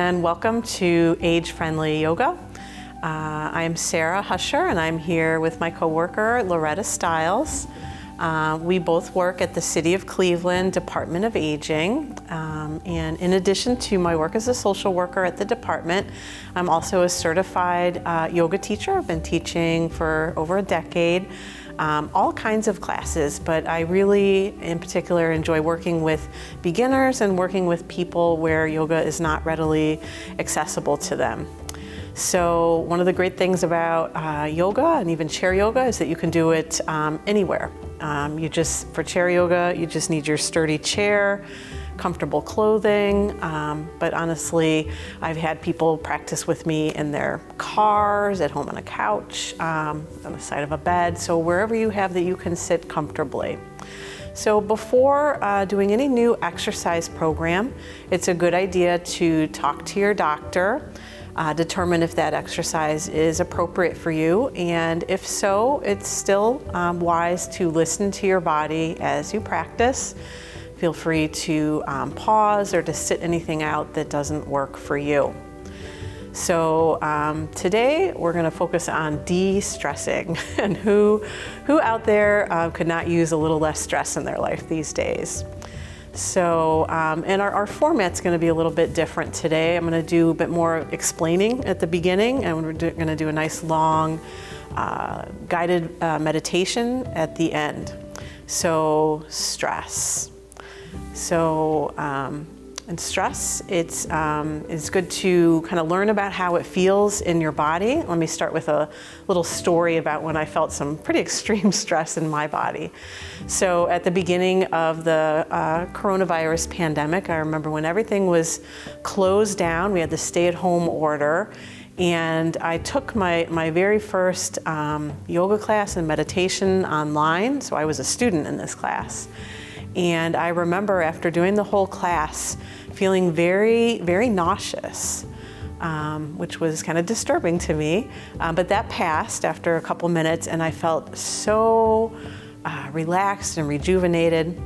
and welcome to Age Friendly Yoga. I'm Sarah Husher, and I'm here with my coworker Loretta Stiles. We both work at the City of Cleveland Department of Aging, and in addition to my work as a social worker at the department, I'm also a certified yoga teacher. I've been teaching for over a decade. All kinds of classes, but I really, in particular, enjoy working with beginners and working with people where yoga is not readily accessible to them. So one of the great things about yoga and even chair yoga is that you can do it anywhere. For chair yoga, you just need your sturdy chair, comfortable clothing, but honestly, I've had people practice with me in their cars, at home on a couch, on the side of a bed, so wherever you have that you can sit comfortably. So before doing any new exercise program, it's a good idea to talk to your doctor, determine if that exercise is appropriate for you, and if so, it's still wise to listen to your body as you practice. Feel free to pause or to sit anything out that doesn't work for you. So today we're going to focus on de-stressing, and who out there could not use a little less stress in their life these days. So, and our format's going to be a little bit different today. I'm going to do a bit more explaining at the beginning, and we're going to do a nice long guided meditation at the end. So, stress. So, and stress, it's good to kind of learn about how it feels in your body. Let me start with a little story about when I felt some pretty extreme stress in my body. So at the beginning of the coronavirus pandemic, I remember when everything was closed down, we had the stay-at-home order, and I took my very first yoga class and meditation online. So I was a student in this class. And I remember after doing the whole class feeling very, very nauseous, which was kind of disturbing to me. But that passed after a couple minutes, and I felt so relaxed and rejuvenated.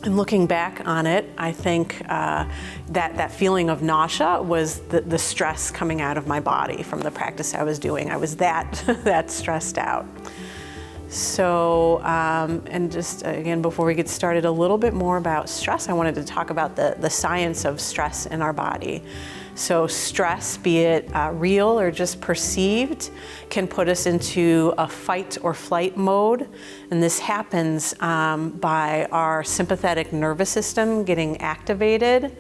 And looking back on it, I think that feeling of nausea was the stress coming out of my body from the practice I was doing. I was that stressed out. So, and just again, before we get started, a little bit more about stress, I wanted to talk about the science of stress in our body. So stress, be it real or just perceived, can put us into a fight or flight mode. And this happens by our sympathetic nervous system getting activated.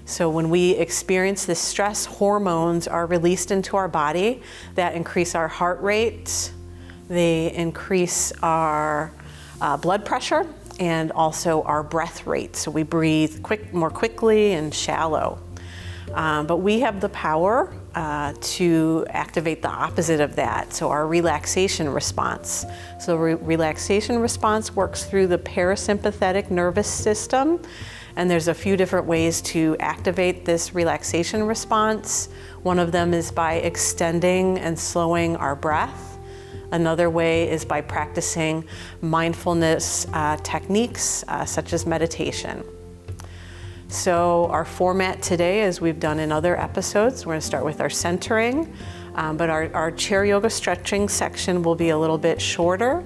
So when we experience this stress, hormones are released into our body that increase our heart rate. They increase our blood pressure and also our breath rate. So we breathe more quickly and shallow. But we have the power to activate the opposite of that. So our relaxation response. So relaxation response works through the parasympathetic nervous system. And there's a few different ways to activate this relaxation response. One of them is by extending and slowing our breath. Another way is by practicing mindfulness techniques such as meditation. So our format today, as we've done in other episodes, we're going to start with our centering, but our chair yoga stretching section will be a little bit shorter.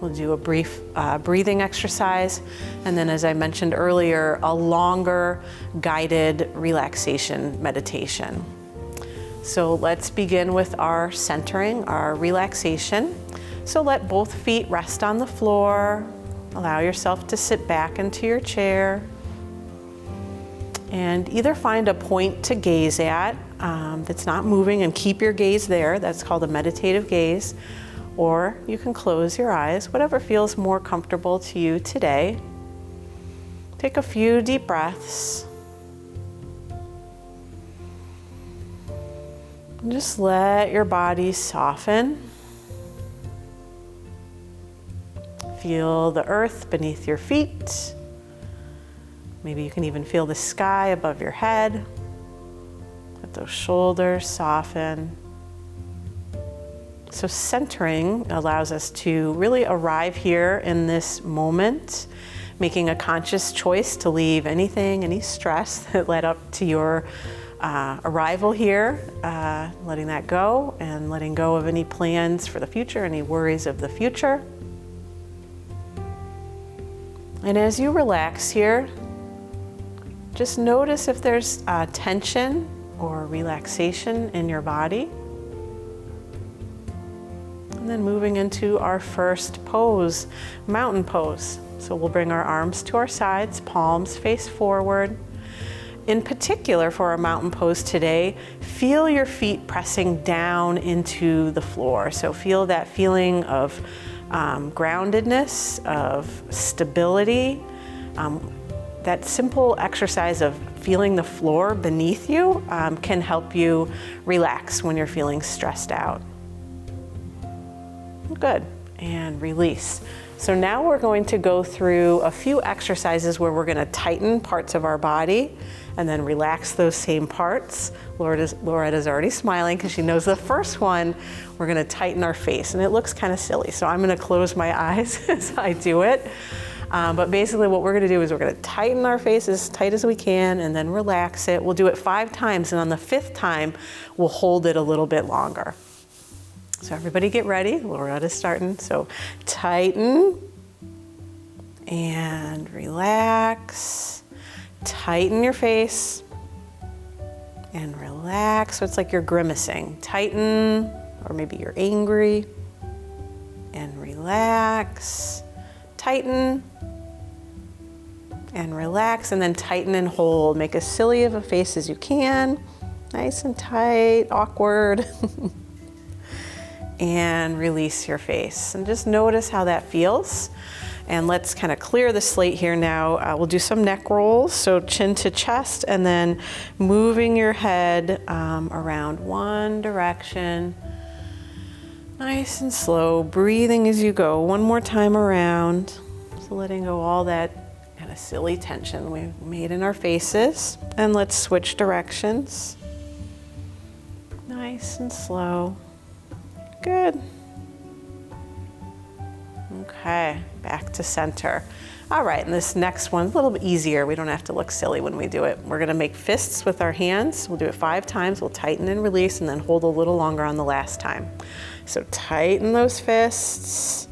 We'll do a brief breathing exercise, and then, as I mentioned earlier, a longer guided relaxation meditation. So let's begin with our centering, our relaxation. So let both feet rest on the floor. Allow yourself to sit back into your chair. And either find a point to gaze at that's not moving and keep your gaze there. That's called a meditative gaze. Or you can close your eyes, whatever feels more comfortable to you today. Take a few deep breaths. Just let your body soften. Feel the earth beneath your feet. Maybe you can even feel the sky above your head. Let those shoulders soften. So centering allows us to really arrive here in this moment, making a conscious choice to leave any stress that led up to your arrival here, letting that go and letting go of any plans for the future, any worries of the future. And as you relax here, just notice if there's tension or relaxation in your body. And then moving into our first pose, mountain pose. So we'll bring our arms to our sides, palms face forward. In particular, for our mountain pose today, feel your feet pressing down into the floor. So feel that feeling of groundedness, of stability. That simple exercise of feeling the floor beneath you can help you relax when you're feeling stressed out. Good, and release. So now we're going to go through a few exercises where we're going to tighten parts of our body and then relax those same parts. Loretta's already smiling because she knows the first one, we're going to tighten our face, and it looks kind of silly. So I'm going to close my eyes as I do it. But basically what we're going to do is we're going to tighten our face as tight as we can and then relax it. We'll do it 5 times, and on the 5th time, we'll hold it a little bit longer. So everybody get ready. Loretta's starting. So tighten and relax. Tighten your face and relax. So it's like you're grimacing. Tighten, or maybe you're angry, and relax. Tighten and relax, and then tighten and hold. Make as silly of a face as you can. Nice and tight, awkward. And release your face. And just notice how that feels. And let's kind of clear the slate here now. We'll do some neck rolls, so chin to chest, and then moving your head around one direction. Nice and slow, breathing as you go. One more time around. So letting go all that kind of silly tension we've made in our faces. And let's switch directions. Nice and slow. Good. Okay, back to center. All right, and this next one's a little bit easier. We don't have to look silly when we do it. We're gonna make fists with our hands. We'll do it 5 times. We'll tighten and release, and then hold a little longer on the last time. So tighten those fists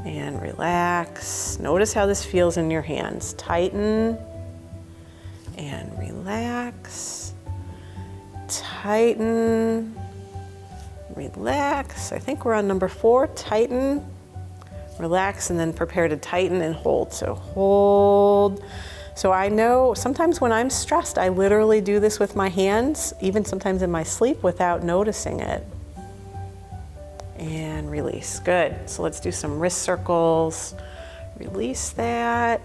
and relax. Notice how this feels in your hands. Tighten and relax. Tighten, relax. I think we're on number 4. Tighten, relax, and then prepare to tighten and hold. So hold. So I know sometimes when I'm stressed, I literally do this with my hands, even sometimes in my sleep without noticing it. And release. Good. So let's do some wrist circles. Release that.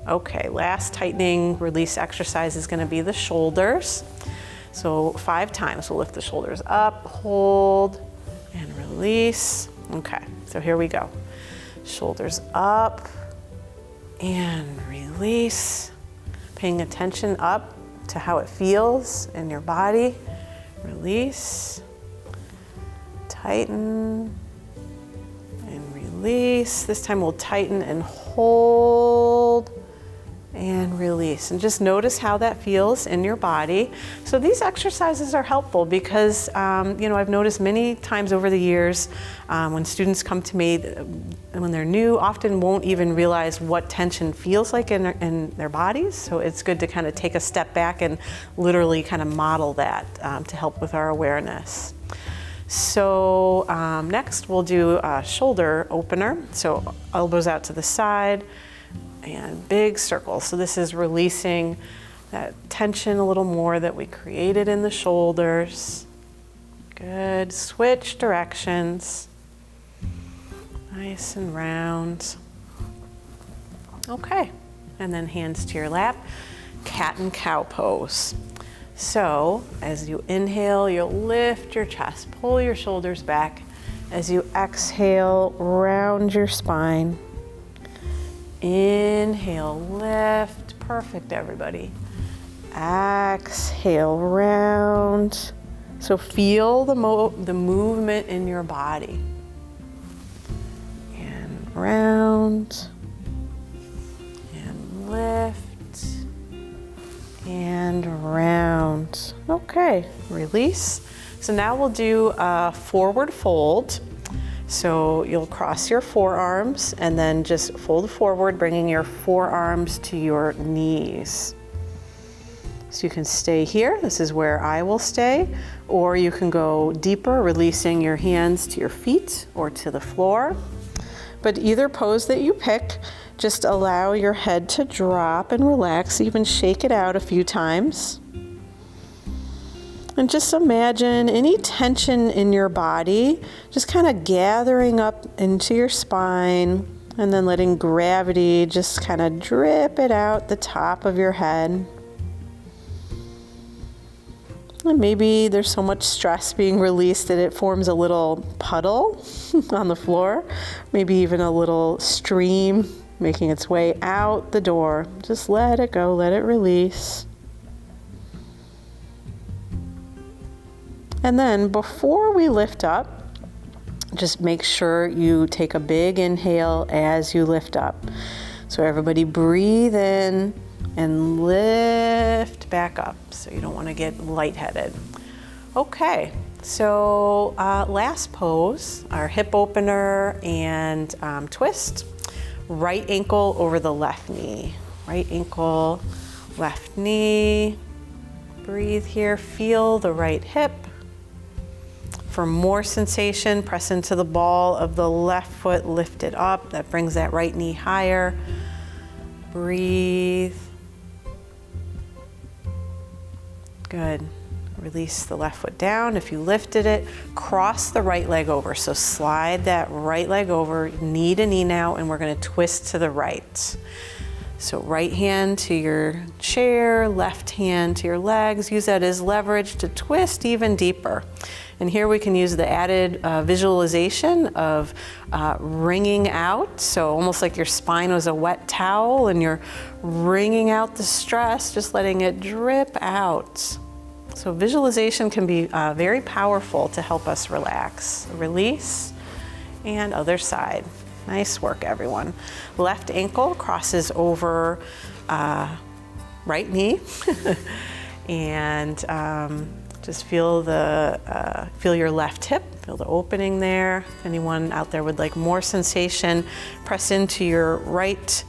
Okay, last tightening release exercise is going to be the shoulders. So 5 times we'll lift the shoulders up, hold, and release. Okay, so here we go. Shoulders up and release. Paying attention up to how it feels in your body. Release. Tighten and release. This time we'll tighten and hold and release. And just notice how that feels in your body. So these exercises are helpful because, I've noticed many times over the years when students come to me, when they're new, often won't even realize what tension feels like in their bodies. So it's good to kind of take a step back and literally kind of model that to help with our awareness. So next we'll do a shoulder opener. So elbows out to the side and big circles. So this is releasing that tension a little more that we created in the shoulders. Good. Switch directions. Nice and round. Okay. And then hands to your lap. Cat and cow pose. So as you inhale, you'll lift your chest, pull your shoulders back. As you exhale, round your spine. Inhale, lift. Perfect, everybody. Exhale, round. So feel the movement in your body. And round. And lift. And round. Okay, release. So now we'll do a forward fold. So you'll cross your forearms and then just fold forward, bringing your forearms to your knees. So you can stay here. This is where I will stay, or you can go deeper, releasing your hands to your feet or to the floor. But either pose that you pick, just allow your head to drop and relax, even shake it out a few times. And just imagine any tension in your body just kind of gathering up into your spine and then letting gravity just kind of drip it out the top of your head. And maybe there's so much stress being released that it forms a little puddle on the floor, maybe even a little stream making its way out the door. Just let it go, let it release. And then before we lift up, just make sure you take a big inhale as you lift up. So everybody breathe in and lift back up. So you don't want to get lightheaded. Okay, so last pose, our hip opener and twist. Right ankle over the left knee. Right ankle, left knee. Breathe here, feel the right hip. For more sensation, press into the ball of the left foot, lift it up. That brings that right knee higher. Breathe. Good. Release the left foot down. If you lifted it, cross the right leg over. So slide that right leg over, knee to knee now, and we're going to twist to the right. So right hand to your chair, left hand to your legs. Use that as leverage to twist even deeper. And here we can use the added visualization of wringing out. So almost like your spine was a wet towel and you're wringing out the stress, just letting it drip out. So visualization can be very powerful to help us relax. Release, and other side. Nice work, everyone. Left ankle crosses over right knee. And just feel feel your left hip, feel the opening there. If anyone out there would like more sensation, press into your right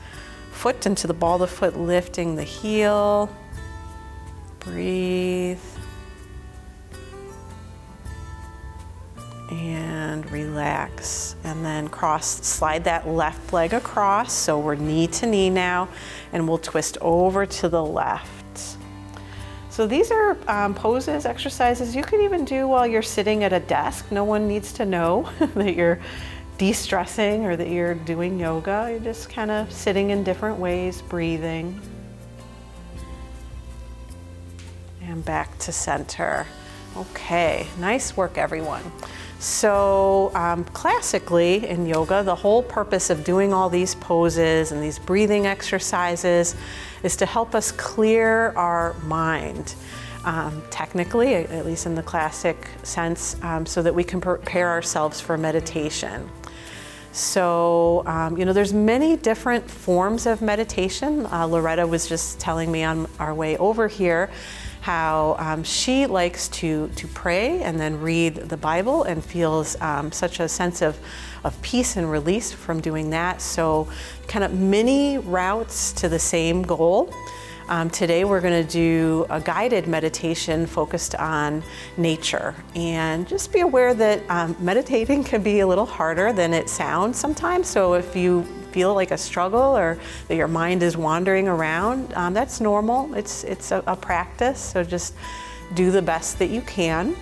foot, into the ball of the foot, lifting the heel. Breathe. And relax. And then slide that left leg across. So we're knee to knee now, and we'll twist over to the left. So these are poses, exercises you can even do while you're sitting at a desk. No one needs to know that you're de-stressing or that you're doing yoga. You're just kind of sitting in different ways, breathing. And back to center. Okay, nice work, everyone. So classically in yoga, the whole purpose of doing all these poses and these breathing exercises is to help us clear our mind. Technically, at least in the classic sense, so that we can prepare ourselves for meditation. So, there's many different forms of meditation. Loretta was just telling me on our way over here how she likes to pray and then read the Bible and feels such a sense of peace and release from doing that. So kind of many routes to the same goal. Today we're going to do a guided meditation focused on nature, and just be aware that meditating can be a little harder than it sounds sometimes. So if you feel like a struggle or that your mind is wandering around, that's normal. It's a practice, so just do the best that you can.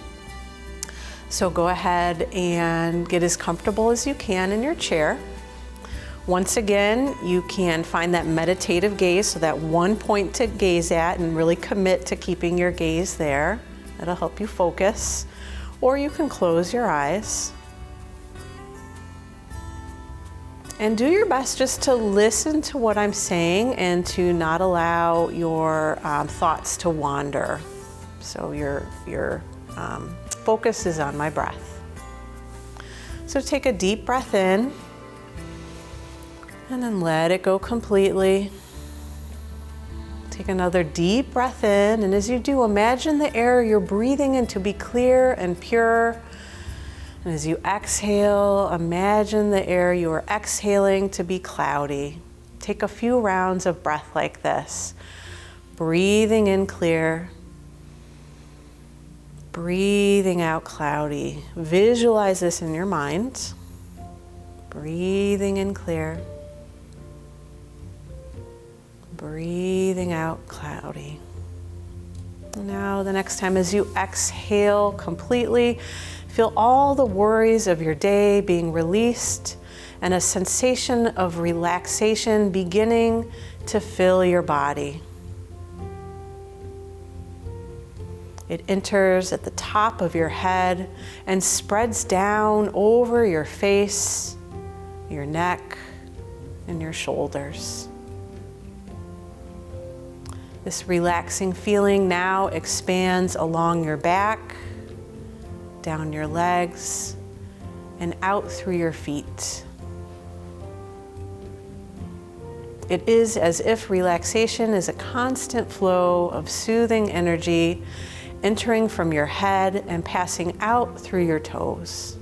So go ahead and get as comfortable as you can in your chair. Once again, you can find that meditative gaze, so that one point to gaze at, and really commit to keeping your gaze there. That'll help you focus. Or you can close your eyes. And do your best just to listen to what I'm saying and to not allow your thoughts to wander. So your focus is on my breath. So take a deep breath in, and then let it go completely. Take another deep breath in, and as you do, imagine the air you're breathing in to be clear and pure. And as you exhale, imagine the air you are exhaling to be cloudy. Take a few rounds of breath like this. Breathing in clear, breathing out cloudy. Visualize this in your mind. Breathing in clear, breathing out cloudy. Now the next time as you exhale completely, feel all the worries of your day being released and a sensation of relaxation beginning to fill your body. It enters at the top of your head and spreads down over your face, your neck, and your shoulders. This relaxing feeling now expands along your back, down your legs, and out through your feet. It is as if relaxation is a constant flow of soothing energy entering from your head and passing out through your toes.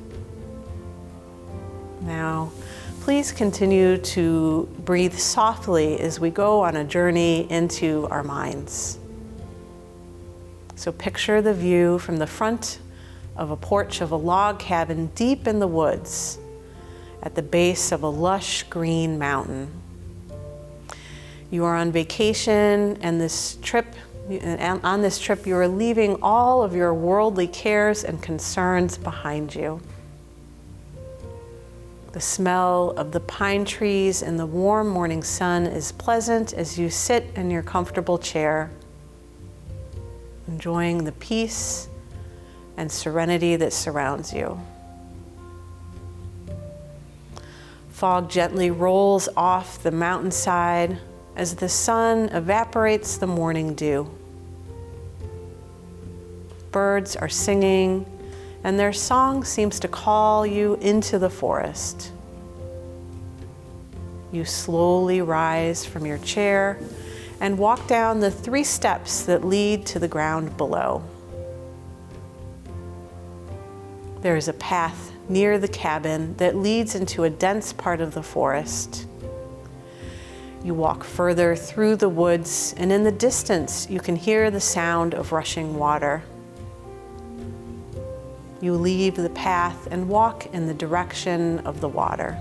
Now, please continue to breathe softly as we go on a journey into our minds. So picture the view from the front of a porch of a log cabin deep in the woods at the base of a lush green mountain. You are on vacation, and on this trip you are leaving all of your worldly cares and concerns behind you. The smell of the pine trees and the warm morning sun is pleasant as you sit in your comfortable chair, enjoying the peace and serenity that surrounds you. Fog gently rolls off the mountainside as the sun evaporates the morning dew. Birds are singing, and their song seems to call you into the forest. You slowly rise from your chair and walk down the 3 steps that lead to the ground below. There is a path near the cabin that leads into a dense part of the forest. You walk further through the woods, and in the distance you can hear the sound of rushing water. You leave the path and walk in the direction of the water.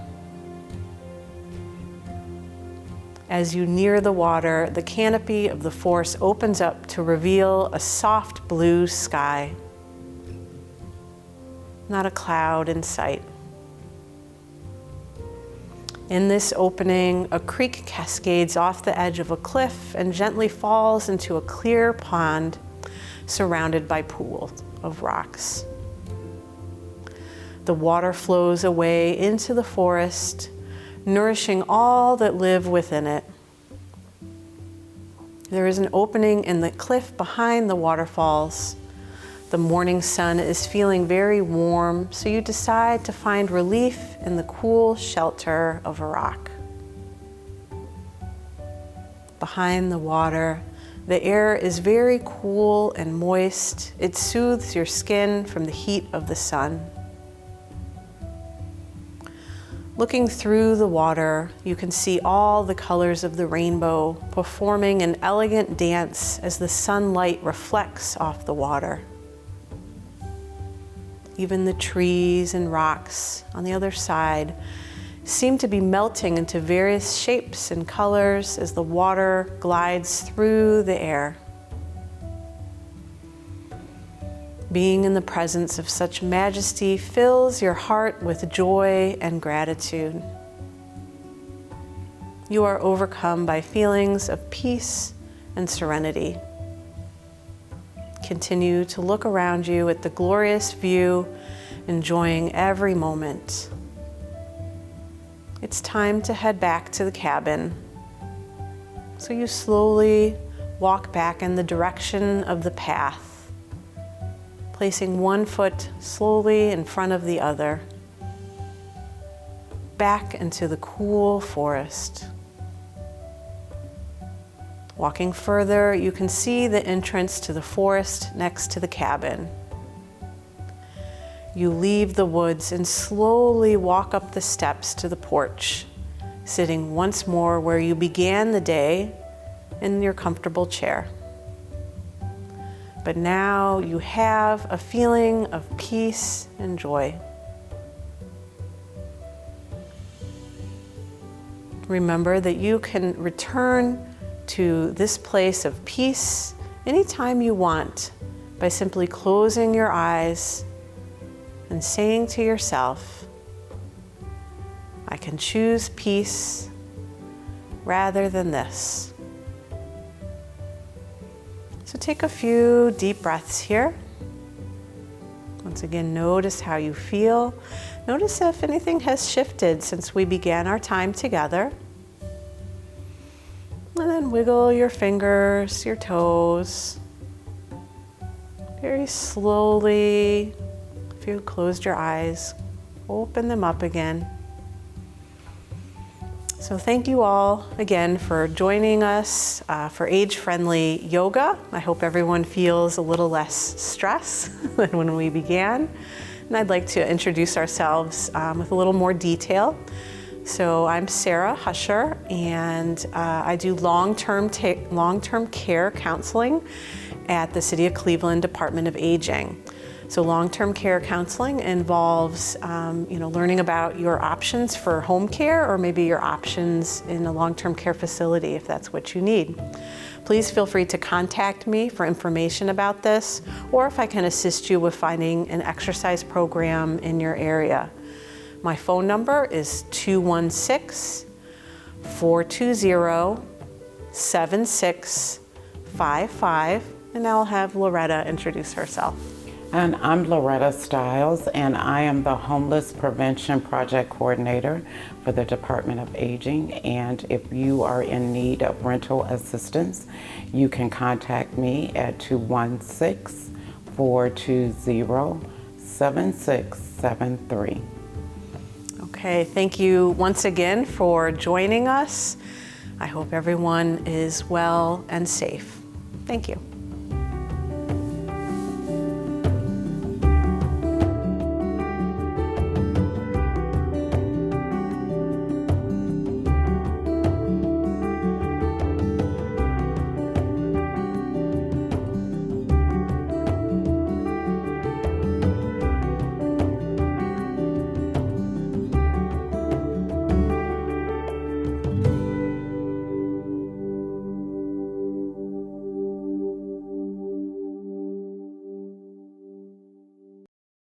As you near the water, the canopy of the forest opens up to reveal a soft blue sky. Not a cloud in sight. In this opening, a creek cascades off the edge of a cliff and gently falls into a clear pond surrounded by pools of rocks. The water flows away into the forest, nourishing all that live within it. There is an opening in the cliff behind the waterfalls. The morning sun is feeling very warm, so you decide to find relief in the cool shelter of a rock. Behind the water, the air is very cool and moist. It soothes your skin from the heat of the sun. Looking through the water, you can see all the colors of the rainbow performing an elegant dance as the sunlight reflects off the water. Even the trees and rocks on the other side seem to be melting into various shapes and colors as the water glides through the air. Being in the presence of such majesty fills your heart with joy and gratitude. You are overcome by feelings of peace and serenity. Continue to look around you at the glorious view, enjoying every moment. It's time to head back to the cabin. So you slowly walk back in the direction of the path, placing one foot slowly in front of the other, back into the cool forest. Walking further, you can see the entrance to the forest next to the cabin. You leave the woods and slowly walk up the steps to the porch, sitting once more where you began the day in your comfortable chair. But now you have a feeling of peace and joy. Remember that you can return to this place of peace anytime you want by simply closing your eyes and saying to yourself, I can choose peace rather than this. So take a few deep breaths here. Once again, notice how you feel. Notice if anything has shifted since we began our time together. And then wiggle your fingers, your toes. Very slowly, if you closed your eyes, open them up again. So thank you all again for joining us for age-friendly yoga. I hope everyone feels a little less stress than when we began. And I'd like to introduce ourselves with a little more detail. So I'm Sarah Husher, and I do long-term care counseling at the City of Cleveland Department of Aging. So long-term care counseling involves learning about your options for home care, or maybe your options in a long-term care facility if that's what you need. Please feel free to contact me for information about this, or if I can assist you with finding an exercise program in your area. My phone number is 216-420-7655, and I'll have Loretta introduce herself. And I'm Loretta Stiles, and I am the Homeless Prevention Project Coordinator for the Department of Aging. And if you are in need of rental assistance, you can contact me at 216-420-7673. Okay, thank you once again for joining us. I hope everyone is well and safe. Thank you.